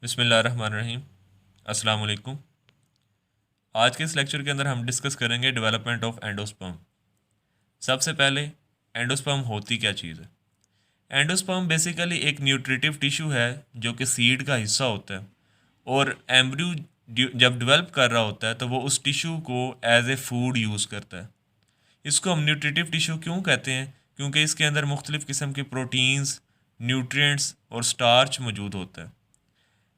बिस्मिल्लाहिर्रहमानिर्रहीम। अस्सलाम वालेकुम। आज के इस लेक्चर के अंदर हम डिस्कस करेंगे डेवलपमेंट ऑफ एंडोस्पर्म। सबसे पहले एंडोस्पर्म होती क्या चीज़ है। एंडोस्पर्म बेसिकली एक न्यूट्रिटिव टिश्यू है जो कि सीड का हिस्सा होता है, और एम्ब्रियो जब डेवलप कर रहा होता है तो वो उस टिश्यू को एज ए फूड यूज़ करता है। इसको हम न्यूट्रिटिव टिश्यू क्यों कहते हैं? क्योंकि इसके अंदर मुख्तलिफ़ किस्म के प्रोटीन्स, न्यूट्रिएंट्स और स्टार्च मौजूद होता है।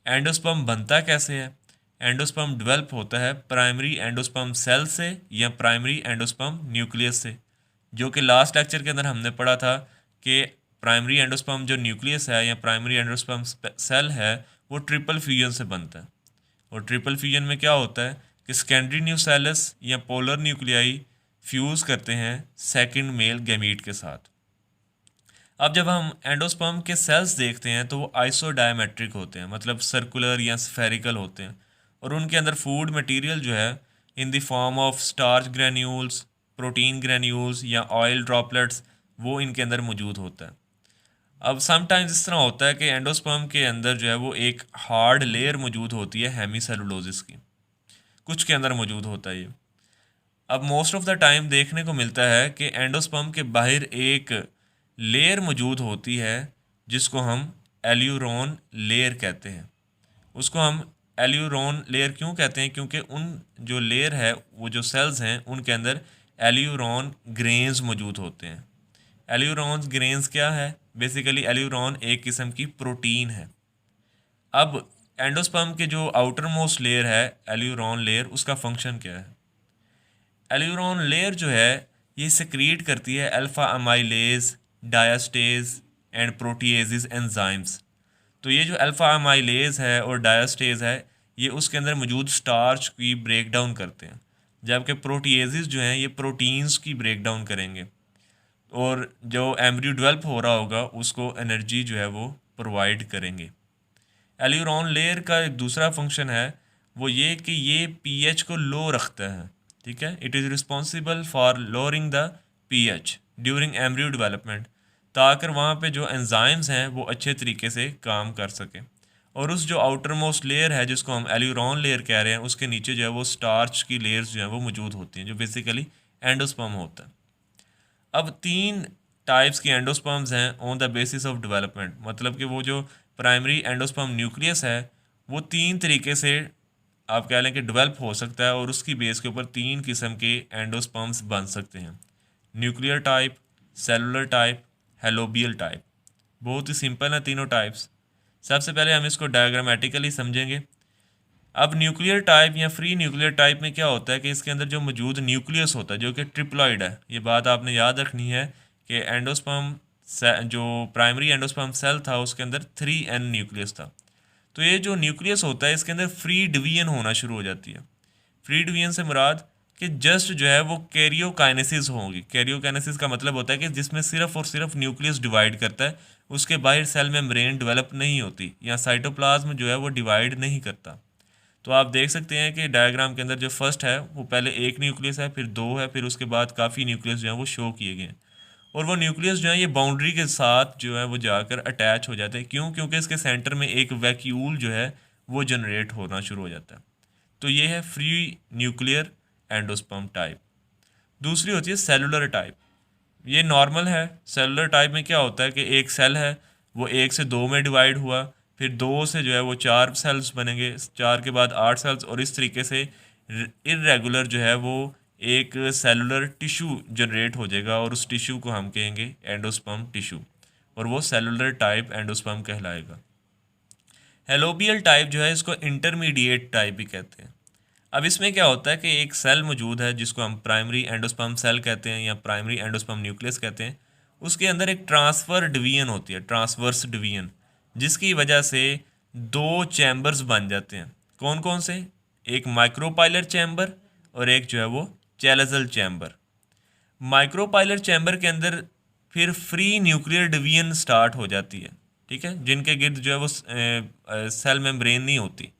एंडोस्पर्म बनता कैसे है? एंडोस्पर्म डेवलप होता है प्राइमरी एंडोस्पर्म सेल से या प्राइमरी एंडोस्पर्म न्यूक्लियस से, जो कि लास्ट लेक्चर के अंदर हमने पढ़ा था कि प्राइमरी एंडोस्पर्म जो न्यूक्लियस है या प्राइमरी एंडोस्पर्म सेल है वो ट्रिपल फ्यूजन से बनता है। और ट्रिपल फ्यूजन में क्या होता है कि सेकेंडरी न्यूसेलस या पोलर न्यूक्लियाई फ्यूज़ करते हैं सेकंड मेल गैमीट के साथ। अब जब हम एंडोस्पर्म के सेल्स देखते हैं तो वो आइसोडायमेट्रिक होते हैं, मतलब सर्कुलर या स्फेरिकल होते हैं, और उनके अंदर फूड मटेरियल जो है in the form of starch granules, protein granules या ऑयल ड्रॉपलेट्स वो इनके अंदर मौजूद होता है। अब समटाइम्स इस तरह होता है कि एंडोस्पर्म के अंदर जो है वो एक हार्ड लेयर मौजूद होती है हेमीसेलुलोसिस की, कुछ के अंदर मौजूद होता है ये। अब मोस्ट ऑफ द टाइम देखने को मिलता है कि एंडोस्पर्म के बाहर एक लेयर मौजूद होती है जिसको हम एल्यूरोन लेयर कहते हैं। उसको हम एल्यूरोन लेयर क्यों कहते हैं? क्योंकि उन जो लेयर है, वो जो सेल्स हैं उनके अंदर एल्यूरोन ग्रेन्स मौजूद होते हैं। एल्यूरोन ग्रेन्स क्या है? बेसिकली एल्यूरोन एक किस्म की प्रोटीन है। अब एंडोस्पर्म के जो आउटर मोस्ट लेयर है एल्यूरोन लेयर, उसका फंक्शन क्या है? एल्यूरोन लेयर जो है ये सिक्रीट करती है alpha amylase, diastase and proteases enzymes. तो ये जो अल्फ़ा अमाइलेज है और डायास्टेज है ये उसके अंदर मौजूद स्टार्च की ब्रेक डाउन करते हैं, जबकि प्रोटीएजेस जो हैं ये प्रोटीन्स की ब्रेक डाउन करेंगे, और जो एम्ब्रियो डेवलप हो रहा होगा उसको एनर्जी जो है वो प्रोवाइड करेंगे। एल्यूरोन लेयर का एक दूसरा फंक्शन है वो ये कि ये पीएच को लो रखता है। ठीक है, it is responsible for lowering the pH during embryo development, ताकि वहाँ पे जो एंजाइम्स हैं वो अच्छे तरीके से काम कर सकें। और उस जो आउटर मोस्ट लेयर है जिसको हम एल्यूरोन लेयर कह रहे हैं उसके नीचे जो है वो स्टार्च की लेयर्स जो है वो मौजूद होती हैं, जो बेसिकली एंडोस्पर्म होता है। अब तीन टाइप्स की एंडोस्पर्म्स हैं on the basis of development, मतलब कि वो जो प्राइमरी एंडोस्पर्म न्यूक्लियस है वो तीन तरीके से आप कह लें कि डेवलप हो सकता है, और उसकी बेस के ऊपर तीन किस्म के एंडोस्पर्म्स बन सकते हैं: nuclear type, cellular type, helobial type. बहुत ही सिंपल है तीनों टाइप्स। सबसे पहले हम इसको डायग्रामेटिकली समझेंगे। अब न्यूक्लियर टाइप या फ्री न्यूक्लियर टाइप में क्या होता है कि इसके अंदर जो मौजूद न्यूक्लियस होता है जो कि ट्रिप्लॉइड है, ये बात आपने याद रखनी है कि एंडोस्पर्म जो प्राइमरी एंडोस्पर्म सेल था उसके अंदर 3n न्यूक्लियस था। तो ये जो न्यूक्लियस होता है इसके अंदर फ्री डिवीजन होना शुरू हो जाती है। फ्री डिवीजन से मुराद कि जस्ट जो है वो कैरियोकाइनेसिस होगी। कैरियोकाइनेसिस का मतलब होता है कि जिसमें सिर्फ और सिर्फ न्यूक्लियस डिवाइड करता है, उसके बाहर सेल मेम्ब्रेन डेवलप नहीं होती या साइटोप्लाज्म जो है वो डिवाइड नहीं करता। तो आप देख सकते हैं कि डायग्राम के अंदर जो फर्स्ट है वो पहले एक न्यूक्लियस है, फिर दो है, फिर उसके बाद काफ़ी न्यूक्लियस जो है वो शो किए गए हैं। और वो न्यूक्लियस जो है ये बाउंड्री के साथ जो है वो जाकर अटैच हो जाते हैं। क्यों? क्योंकि इसके सेंटर में एक वैक्यूल जो है वो जनरेट होना शुरू हो जाता है। तो ये है फ्री न्यूक्लियर एंडोस्पर्म टाइप। दूसरी होती है सेलुलर टाइप। ये नॉर्मल है। सेलुलर टाइप में क्या होता है कि एक सेल है वो एक से दो में डिवाइड हुआ, फिर दो से जो है वो चार सेल्स बनेंगे, चार के बाद आठ सेल्स, और इस तरीके से इरेगुलर जो है वो एक सेलुलर टिश्यू जनरेट हो जाएगा, और उस टिश्यू को हम कहेंगे एंडोस्पर्म टिश्यू, और वो सेलुलर टाइप एंडोस्पर्म कहलाएगा। हेलोबियल टाइप जो है इसको इंटरमीडिएट टाइप भी कहते हैं। अब इसमें क्या होता है कि एक सेल मौजूद है जिसको हम प्राइमरी एंडोस्पर्म सेल कहते हैं या प्राइमरी एंडोस्पर्म न्यूक्लियस कहते हैं। उसके अंदर एक ट्रांसफ़र डिवीजन होती है, ट्रांसवर्स डिवीजन, जिसकी वजह से दो चैम्बर्स बन जाते हैं। कौन कौन से? एक माइक्रोपाइलर चैम्बर और एक जो है वो चैलेजल चैम्बर। माइक्रोपाइलर चैम्बर के अंदर फिर फ्री न्यूक्लियर डिवीजन स्टार्ट हो जाती है। ठीक है, जिनके गिर्द जो है वो सेल मेम्ब्रेन नहीं होती,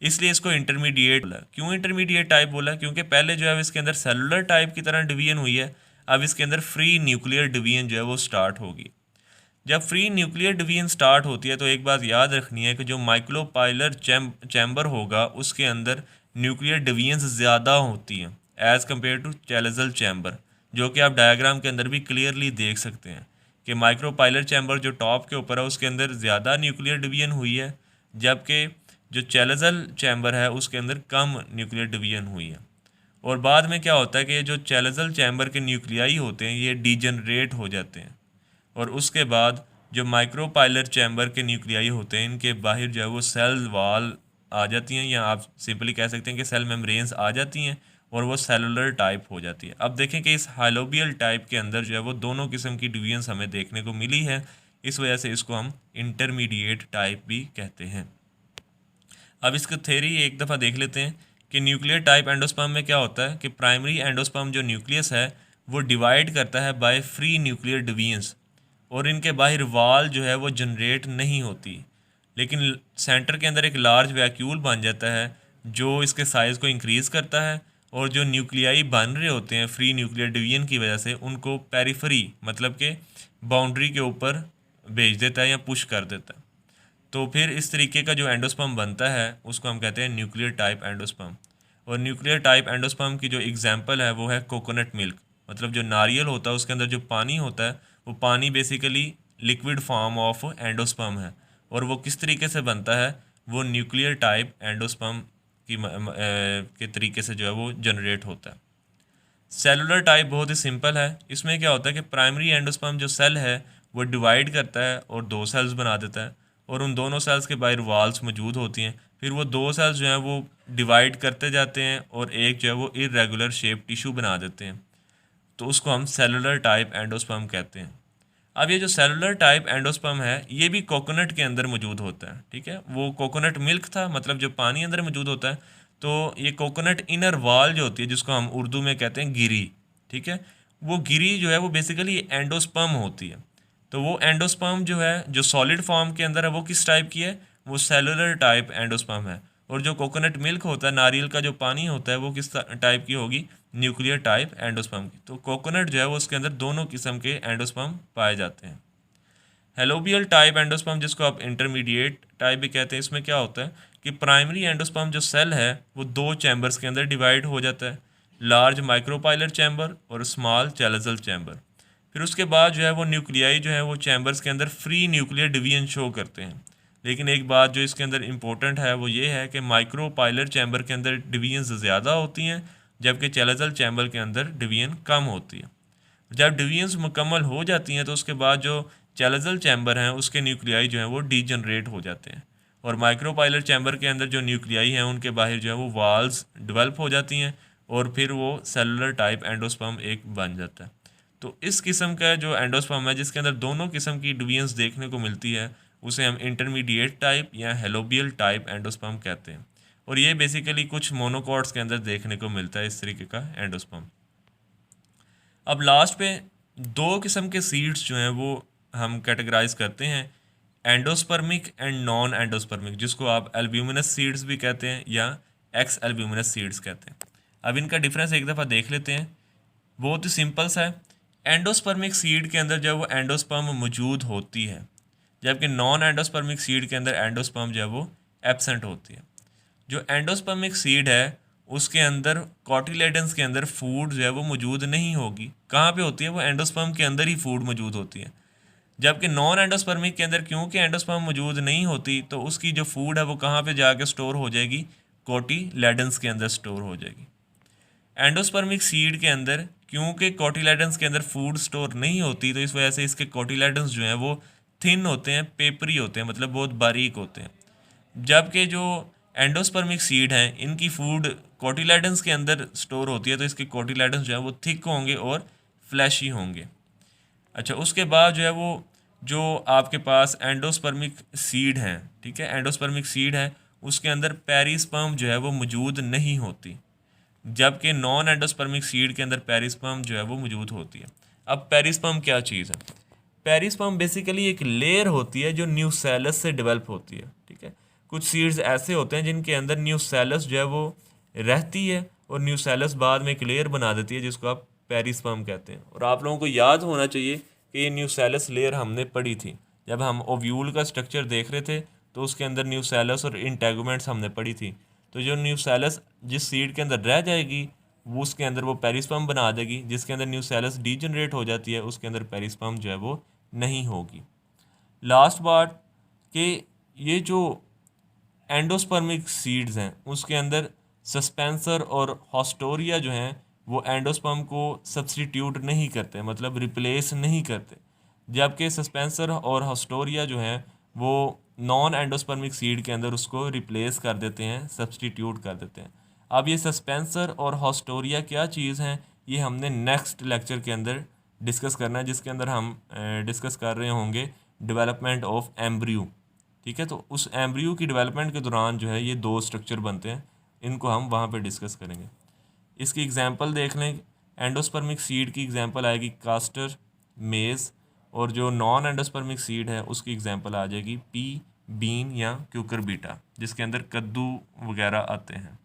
इसलिए इसको इंटरमीडिएट बोला। क्यों इंटरमीडिएट टाइप बोला? क्योंकि पहले जो है इसके अंदर सेलुलर टाइप की तरह डिवीजन हुई है, अब इसके अंदर फ्री न्यूक्लियर डिवीजन जो है वो स्टार्ट होगी। जब फ्री न्यूक्लियर डिवीजन स्टार्ट होती है तो एक बात याद रखनी है कि जो माइक्रोपाइलर चैम्बर होगा उसके अंदर न्यूक्लियर डिवीजन्स ज़्यादा होती हैं एज़ कम्पेयर टू चैलेजल चैम्बर, जो कि आप डायग्राम के अंदर भी क्लियरली देख सकते हैं कि माइक्रोपाइलर चैम्बर जो टॉप के ऊपर है उसके अंदर ज़्यादा न्यूक्लियर डिवीजन हुई है, जबकि जो चैलेजल चैम्बर है उसके अंदर कम न्यूक्लियर डिवीजन हुई है। और बाद में क्या होता है कि जो चैलेजल चैम्बर के न्यूक्लियाई होते हैं ये डीजनरेट हो जाते हैं, और उसके बाद जो माइक्रोपाइलर चैम्बर के न्यूक्लियाई होते हैं इनके बाहर जो है वो सेल वाल आ जाती हैं, या आप सिंपली कह सकते हैं कि सेल मेम्ब्रेन्स आ जाती हैं और वो सेलुलर टाइप हो जाती है। अब देखें कि इस हाइलोबियल टाइप के अंदर जो है वो दोनों किस्म की डिवीजन्स हमें देखने को मिली है, इस वजह से इसको हम इंटरमीडिएट टाइप भी कहते हैं। अब इसकी थ्योरी एक दफ़ा देख लेते हैं कि न्यूक्लियर टाइप एंडोस्पर्म में क्या होता है कि प्राइमरी एंडोस्पर्म जो न्यूक्लियस है वो डिवाइड करता है बाय फ्री न्यूक्लियर डिवीजन्स, और इनके बाहर वाल जो है वो जनरेट नहीं होती, लेकिन सेंटर के अंदर एक लार्ज वैक्यूल बन जाता है जो इसके साइज़ को इंक्रीज़ करता है, और जो न्यूक्लियाई बन रहे होते हैं फ्री न्यूक्लियर डिवीजन की वजह से उनको पेरिफेरी मतलब कि बाउंड्री के ऊपर भेज देता है या पुश कर देता है। तो फिर इस तरीके का जो एंडोस्पर्म बनता है उसको हम कहते हैं न्यूक्लियर टाइप एंडोस्पर्म। और न्यूक्लियर टाइप एंडोस्पर्म की जो एग्जांपल है वो है कोकोनट मिल्क, मतलब जो नारियल होता है उसके अंदर जो पानी होता है वो पानी basically liquid form of endosperm है, और वो किस तरीके से बनता है वो न्यूक्लियर टाइप एंडोस्पर्म के तरीके से जो है वो जनरेट होता है। सेलुलर टाइप बहुत ही सिंपल है, इसमें क्या होता है कि प्राइमरी एंडोस्पर्म जो सेल है वो डिवाइड करता है और दो सेल्स बना देता है, और उन दोनों सेल्स के बाहर वाल्स मौजूद होती हैं, फिर वो दो सेल्स जो हैं वो डिवाइड करते जाते हैं और एक जो है वो इरेगुलर शेप टिश्यू बना देते हैं, तो उसको हम सेलुलर टाइप एंडोस्पर्म कहते हैं। अब ये जो सेलुलर टाइप एंडोस्पर्म है ये भी कोकोनट के अंदर मौजूद होता है, ठीक है, वो कोकोनट मिल्क था, मतलब जो पानी अंदर मौजूद होता है, तो ये कोकोनट इनर वाल जो होती है जिसको हम उर्दू में कहते हैं गिरी, ठीक है, वो गिरी जो है वो बेसिकली एंडोस्पर्म होती है। तो वो एंडोस्पर्म जो है जो सॉलिड फॉर्म के अंदर है वो किस टाइप की है, वो सेलुलर टाइप एंडोस्पर्म है। और जो कोकोनट मिल्क होता है, नारियल का जो पानी होता है, वो किस टाइप की होगी, न्यूक्लियर टाइप एंडोस्पर्म की। तो कोकोनट जो है वो उसके अंदर दोनों किस्म के एंडोस्पर्म पाए जाते हैं। हेलोबियल टाइप एंडोस्पर्म जिसको आप इंटरमीडिएट टाइप भी कहते हैं, इसमें क्या होता है कि प्राइमरी एंडोस्पर्म जो सेल है वो दो चैम्बर्स के अंदर डिवाइड हो जाता है, लार्ज माइक्रोपाइलर चैम्बर और स्मॉल चैलेजल चैम्बर। फिर उसके बाद जो है वो न्यूक्लियाई जो है वो चैम्बर्स के अंदर फ्री न्यूक्लियर डिवीजन शो करते हैं। लेकिन एक बात जो इसके अंदर इम्पोर्टेंट है वो ये है कि माइक्रोपाइलर चैम्बर के अंदर डिवीजन ज़्यादा होती हैं, जबकि चैलेजल चैम्बर के अंदर डिवीजन कम होती है। जब डिवीजन्स मुकम्मल हो जाती हैं तो उसके बाद जो चैलेजल चैम्बर हैं उसके न्यूक्लियाई जो हैं वो डीजनरेट हो जाते हैं, और माइक्रोपाइलर चैम्बर के अंदर जो न्यूक्लियाई हैं उनके बाहर जो है वो वाल्स डेवलप हो जाती हैं, और फिर वो सेलुलर टाइप एंडोस्पर्म एक बन जाता है। तो इस किस्म का जो एंडोस्पर्म है जिसके अंदर दोनों किस्म की डिवीजन्स देखने को मिलती है उसे हम इंटरमीडिएट टाइप या हेलोबियल टाइप एंडोस्पर्म कहते हैं, और ये बेसिकली कुछ मोनोकॉट्स के अंदर देखने को मिलता है इस तरीके का एंडोस्पर्म। अब लास्ट पे दो किस्म के सीड्स जो हैं वो हम कैटेगराइज करते हैं, एंडोस्पर्मिक एंड नॉन एंडोस्पर्मिक, जिसको आप एल्ब्यूमिनस सीड्स भी कहते हैं या एक्स एल्ब्यूमिनस सीड्स कहते हैं। अब इनका डिफरेंस एक दफ़ा देख लेते हैं, बहुत ही सिंपल सा है। एंडोस्पर्मिक सीड के अंदर जो है वो एंडोस्पर्म मौजूद होती है, जबकि नॉन एंडोस्पर्मिक सीड के अंदर एंडोस्पर्म जो है वो एब्सेंट होती है। जो एंडोस्पर्मिक सीड है उसके अंदर कॉटिलेडन्स के अंदर फूड जो है वो मौजूद नहीं होगी, कहाँ पे होती है, वो एंडोस्पर्म के अंदर ही फूड मौजूद होती है। जबकि नॉन एंडोस्पर्मिक के अंदर क्योंकि एंडोस्पर्म मौजूद नहीं होती तो उसकी जो फूड है वो कहाँ पे जाके स्टोर हो जाएगी, कॉटिलेडन्स के अंदर स्टोर हो जाएगी। एंडोस्पर्मिक सीड के अंदर क्योंकि कॉटिलेडन्स के अंदर फूड स्टोर नहीं होती तो इस वजह से इसके कॉटिलेडन्स जो हैं वो थिन होते हैं, पेपरी होते हैं, मतलब बहुत बारीक होते हैं। जबकि जो एंडोस्पर्मिक सीड हैं इनकी फूड कॉटिलेडन्स के अंदर स्टोर होती है, तो इसके कॉटिलेडन्स जो है वो थिक होंगे और फ्लैशी होंगे। अच्छा, उसके बाद जो है वो जो आपके पास एंडोस्पर्मिक सीड हैं, ठीक है, एंडोस्पर्मिक सीड है उसके अंदर पेरिस्पर्म जो है वो मौजूद नहीं होती, जबकि नॉन एंडोस्पर्मिक सीड के अंदर पेरिस्पर्म जो है वो मौजूद होती है। अब पेरिस्पर्म क्या चीज़ है, पेरिस्पर्म बेसिकली एक लेयर होती है जो न्यूसेलस से डेवलप होती है, ठीक है। कुछ सीड्स ऐसे होते हैं जिनके अंदर न्यूसेलस जो है वो रहती है और न्यूसेलस बाद में एक लेयर बना देती है जिसको आप पेरिस्पर्म कहते हैं। और आप लोगों को याद होना चाहिए कि ये न्यूसेलस लेयर हमने पढ़ी थी जब हम ओव्यूल का स्ट्रक्चर देख रहे थे, तो उसके अंदर न्यूसेलस और इंटेगुमेंट्स हमने पढ़ी थी। तो जो न्यूसेलस जिस सीड के अंदर रह जाएगी वो उसके अंदर वो पेरिस्पर्म बना देगी, जिसके अंदर न्यूसेलस डीजनरेट हो जाती है उसके अंदर पेरिस्पर्म जो है वो नहीं होगी। लास्ट बात कि ये जो एंडोस्पर्मिक सीड्स हैं उसके अंदर सस्पेंसर और हॉस्टोरिया जो हैं वो एंडोस्पर्म को सब्सटीट्यूट नहीं करते, मतलब रिप्लेस नहीं करते, जबकि सस्पेंसर और हॉस्टोरिया जो हैं वो नॉन एंडोस्पर्मिक सीड के अंदर उसको रिप्लेस कर देते हैं, सब्सटीट्यूट कर देते हैं। अब ये सस्पेंसर और हॉस्टोरिया क्या चीज़ हैं, ये हमने नेक्स्ट लेक्चर के अंदर डिस्कस करना है, जिसके अंदर हम डिस्कस कर रहे होंगे डेवलपमेंट ऑफ एम्ब्रियो। ठीक है, तो उस एम्ब्रियो की डेवलपमेंट के दौरान जो है ये दो स्ट्रक्चर बनते हैं, इनको हम वहाँ पे डिस्कस करेंगे। इसकी एग्जांपल देख लें, एंडोस्पर्मिक सीड की एग्जांपल आएगी कास्टर, मेज़, और जो नॉन एंडोस्पर्मिक सीड है उसकी एग्जांपल आ जाएगी पी, बीन या क्यूकर बीटा, जिसके अंदर कद्दू वगैरह आते हैं।